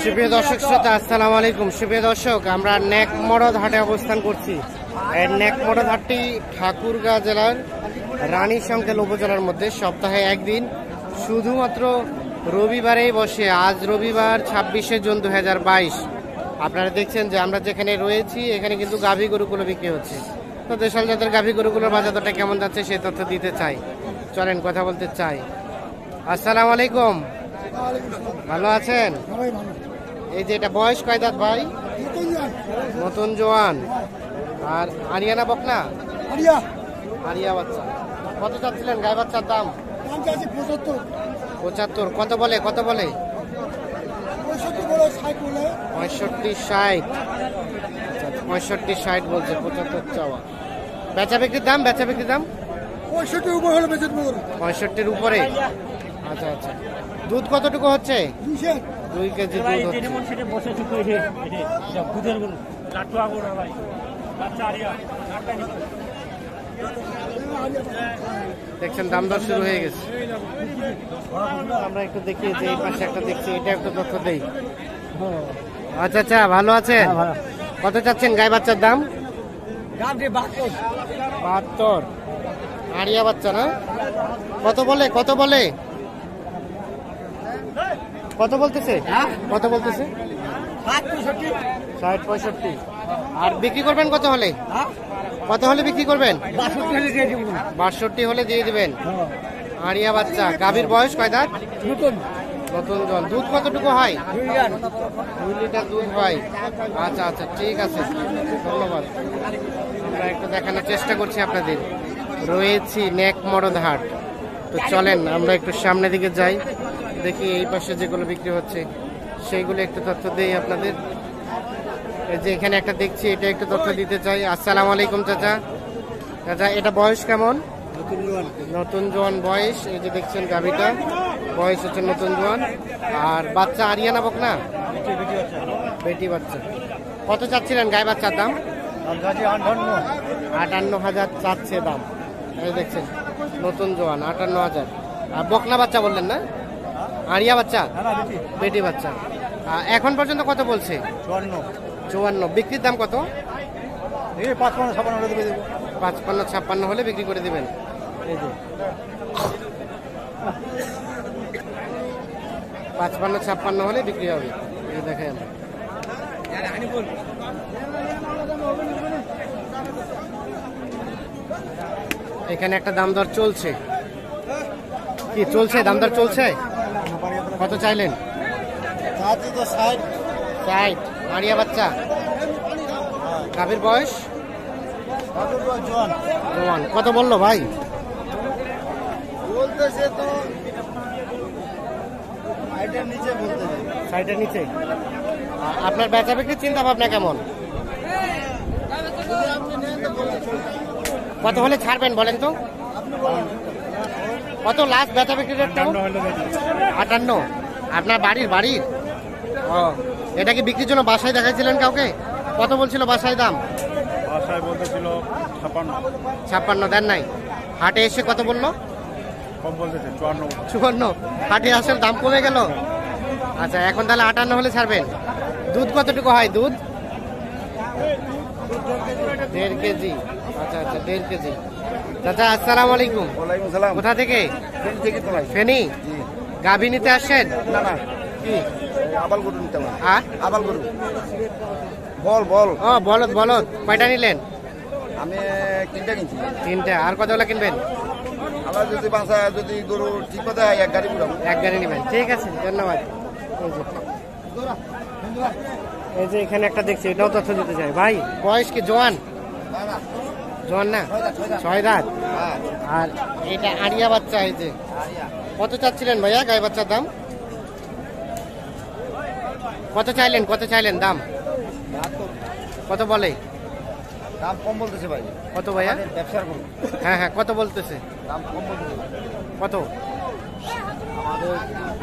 সুপ্রিয় দর্শক শ্রোতা, আসসালামু আলাইকুম। সুপ্রিয় দর্শক, আমরা নেকমরদ হাটে অবস্থান করছি। এই নেকমরদ হাটটি ঠাকুরগাঁ জেলার রানীশংকেল উপজেলার মধ্যে সপ্তাহে একদিন শুধুমাত্র রবিবারেই বসে। আজ রবিবার 26শে জুন 2022। আপনারা দেখছেন যে আমরা যেখানে রয়েছি এখানে কিন্তু গাভী গরুগুলো বিক্রি হচ্ছে। তো দেশাল জাতের গাভী গরুগুলোর বাজার দরটা কেমন যাচ্ছে সেই তথ্য দিতে চাই। চলেন কথা বলতে চাই। আসসালামু আলাইকুম, ভালো আছেন? এই যে এটা বয়স কয় দাঁত ভাই? নতুন জোয়ান। আর আরিয়ানা বকনা? আরিয়া বাচ্চা। কত চাচ্ছিলেন গাই বাচ্চার দাম? 75। কত বলে? 65 60। 65 60 বলছে, 75 চাওয়া। বেচা বিক্রির দাম? 65-র উপরে। আচ্ছা আচ্ছা। দুধ কতটুকু হচ্ছে? 2 কেজি দুধ হচ্ছে। দেখছেন দাম দর শুরু হয়ে গেছে। আমরা একটু দেখি যে এই পাশে একটা দেখছি, এটা একটু তথ্য দেই। আচ্ছা আচ্ছা, ভালো আছেন? কত চাচ্ছেন গাই বাচ্চার দাম? 72। আড়িয়া বাচ্চা না? কত বলে? কত বলতেছে? 60-65। আর বিক্রি করবেন কত হলে? বিক্রি করবেন? 62 হলে দিয়ে দিবেন। আড়িয়া বাচ্চা। গাভীর বয়স কয় দাঁত? নতুন জল। দুধ কতটুকু হয়? 2 লিটার দুধ হয়। আচ্ছা আচ্ছা, ঠিক আছে, ধন্যবাদ। আমরা একটু দেখানোর চেষ্টা করছি আপনাদের। রয়েছি নেকমরদ হাট। তো চলেন আমরা একটু সামনের দিকে যাই, দেখি এই পাশে যেগুলো বিক্রি হচ্ছে সেইগুলো একটু তথ্য দেই আপনাদের। এই যে এখানে একটা দেখছি, এটা একটু তথ্য দিতে চাই। আসসালামু আলাইকুম চাচা। এটা বয়স কেমন? নতুন জোয়ান বয়স। এই যে দেখছেন গাভীটা বয়স হচ্ছে নতুন জোয়ান। আর বাচ্চা আরিয়ানা বকনা? বেটি বাচ্চা। কত চাচ্ছিলেন গাই বাচ্চার দাম? 58,000 চাচ্ছে দাম। এই দেখছেন নতুন জোয়ান 58,000। আর বকনা বাচ্চা বললেন না? আরিয়া বাচ্চা? বেটি বাচ্চা। এখন পর্যন্ত কত বলছে? 54। বিক্রির দাম কত? 55-56 হলে বিক্রি করে দিবেন। এই যে 55-56 হলে বিক্রি হবে। এই দেখেন এখানে একটা দাম দর চলছে। কি চলছে? দাম দর চলছে। কত চাইলেন? 60। আরিয়া বাচ্চা। গাভীর বয়স? জোয়ান। কত বললো ভাই? বলতেছে তো 60-এর নিচে। আপনার বেচা বিক্রির চিন্তা ভাবনা কেমন? কত হলে ছাড়বেন বলেন তো? কত লাস্ট বেচা বিক্রির রেটটা? 58। আপনার বাড়ির? ও, এটা কি বিক্রির জন্য বাসায় দেখাইছিলেন কাউকে? কত বলছিল বাসায় দাম? বাসায় বলতেছিল 56। দেন নাই? হাটে এসে কত বললো? কম বলতেছে 54। হাটে আসলে দাম কমে গেল। আচ্ছা, এখন তাহলে 58 হলে ছাড়বেন। দুধ কতটুকু হয়? দুধ 1.5 কেজি। আচ্ছা আচ্ছা, 1.5 কেজি। চাচা আসসালামু আলাইকুম। কোথা থেকে? ফেনী। গাভী নিতে আসছেন? না, কি আবাল গরু নিতে হবে। আবাল গরু? বল। ও বলদ। কয়টা নিলেন? আমি 3টা কিনছি। 3টা। আর কতগুলো কিনবেন? আমার যদি গরু ঠিক মতো হয় 1 গাড়ি পুরাবো। 1 গাড়ি নেবেন। ঠিক আছে, ধন্যবাদ। এই যে এখানে একটা দেখছি, এটাও তথ্য দিতে চাই। ভাই বয়স কি জোয়ান না? 6 দাঁত। আর এটা আরিয়া বাচ্চা। এই যে কত চাচ্ছিলেন ভাইয়া গাই বাচ্চার দাম? কত চাইলেন দাম? কত বলে? দাম কম বলতেছে ভাই। কত ভাইয়া? ব্যবসার গরু। হ্যাঁ, কত বলতেছে? দাম কম বলতেছে। কত? আমাদের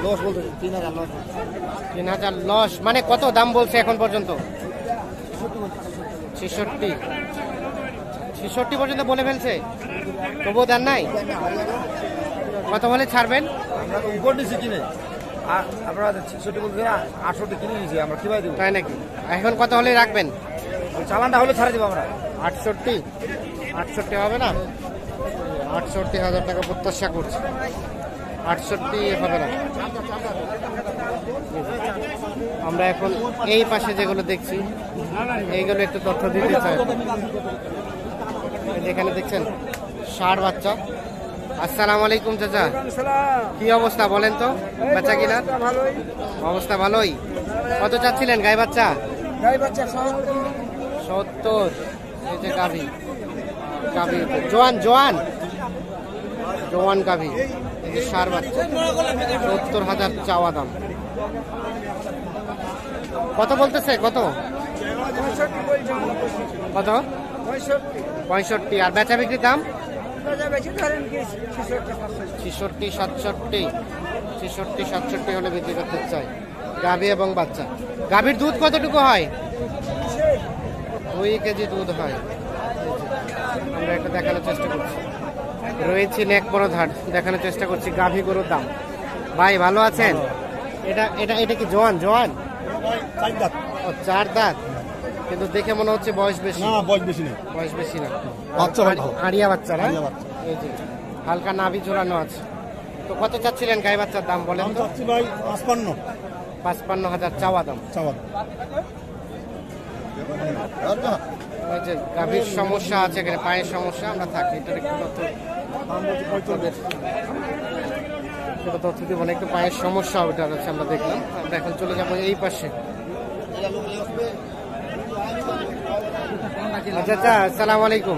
লস বলতেছে 3,000 লস। 3,000 লস মানে কত দাম বলছে এখন পর্যন্ত? 66 পর্যন্ত বলে ফেলছে। তবুও দেন নাই? কত হলে ছাড়বেন? আমরা তো উপর দিছি কিনে। আপনারা 66 বলতে 68 কিনে নিয়েছি আমরা কিভাবে দেবো? তাই নাকি? এখন কত হলে রাখবেন? চালানটা হলে ছাড়ে দেবো আমরা। 68 হবে না? 68,000 টাকা প্রত্যাশা করছি। 68 হবে না। আমরা এখন এই পাশে যেগুলো দেখছি এইগুলো একটু তথ্য দিতে চাই। এখানে দেখছেন ষাঁড় বাচ্চা। আসসালামু আলাইকুম চাচা, কি অবস্থা বলেন তো? বাচ্চা কিনা অবস্থা ভালোই। কত চাচ্ছিলেন গাই বাচ্চা? 70। এই যে গাভী জোয়ান গাভী, এই যে ষাঁড় বাচ্চা, 70,000 চাওয়া দাম। কত বলতেছে? কত 65। আর বেচা বিক্রির দাম 66-67 হলে বিক্রি করতে চাই। গাভী এবং বাচ্চা। গাভীর দুধ কতটুকু হয়? 2 কেজি দুধ হয়। আমরা একটা দেখানোর চেষ্টা করছি। রয়েছি নেক বড় ধার, দেখানোর চেষ্টা করছি গাভী গরুর দাম। ভাই ভালো আছেন? এটা কি জোয়ান? ও 4 দাঁত, কিন্তু দেখে মনে হচ্ছে বয়স বেশি। বয়স বেশি না, আড়িয়া বাচ্চা না? এই যে হালকা নাভি ঝোলানো আছে। তো কত চাচ্ছিলেন গাই বাচ্চার দাম বলেন তো? 55,000 চাওয়া দাম। ওই যে গাভীর সমস্যা আছে, এখানে পায়ের সমস্যা, আমরা থাকি এটার একটু তথ্য দিব না, একটু পায়ের সমস্যা ওটা হচ্ছে আমরা দেখলাম। আমরা এখন চলে যাবো এই পাশে। আচ্ছা, আসসালামু আলাইকুম।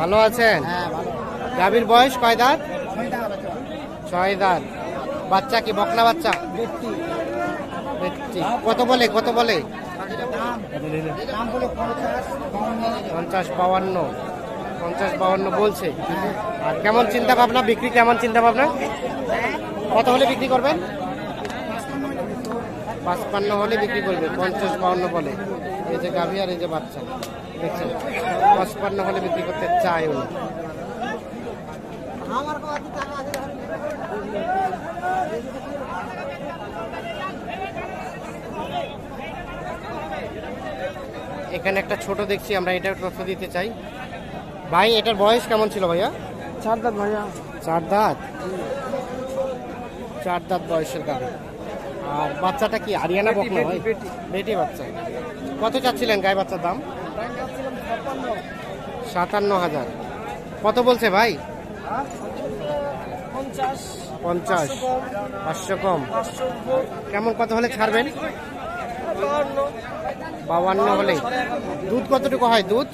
ভালো আছেন? গাভীর বয়স কয় দাঁত? 6 দাঁত। বাচ্চা কি বকনা বাচ্চা? কত বলে? 50-52 বলছে। আর কেমন চিন্তা ভাবনা বিক্রি? কেমন চিন্তা ভাবনা? কত হলে বিক্রি করবেন? 55 হলে বিক্রি করবে। 50-52 বলে। এই যে গাভী আর এই যে বাচ্চা দেখছেন, 55 হলে বিক্রি করতে চায় উনি। এখানে একটা ছোট দেখছি আমরা, এটার তথ্য দিতে চাই। ভাই এটার বয়স কেমন ছিল ভাইয়া? 4 দাঁত ভাইয়া। 4 দাঁত। 4 দাঁত বয়সের গাভী। আর বাচ্চাটা কি আরিয়ানা বকনা ভাই? বেটি বাচ্চা। কত চাচ্ছিলেন গাই বাচ্চার দাম? 57,000। কত বলছে ভাই? 50। 500 কম। কেমন কত হলে ছাড়বেন? 52 হলে। দুধ কতটুকু হয়? দুধ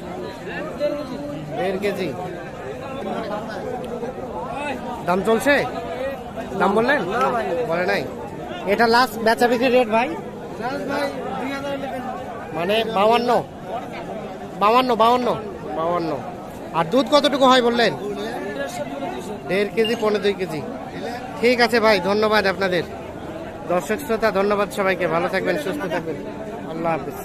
1.5 কেজি। দাম চলছে? দাম বললেন? বলে নাই। এটা লাস্ট বেচা বিক্রি রেট ভাই? মানে 52। আর দুধ কতটুকু হয় বললেন? 1.5 কেজি, 1.5-2 কেজি। ঠিক আছে ভাই, ধন্যবাদ আপনাদের। দর্শক শ্রোতা ধন্যবাদ সবাইকে। ভালো থাকবেন, সুস্থ থাকবেন। আল্লাহ হাফেজ।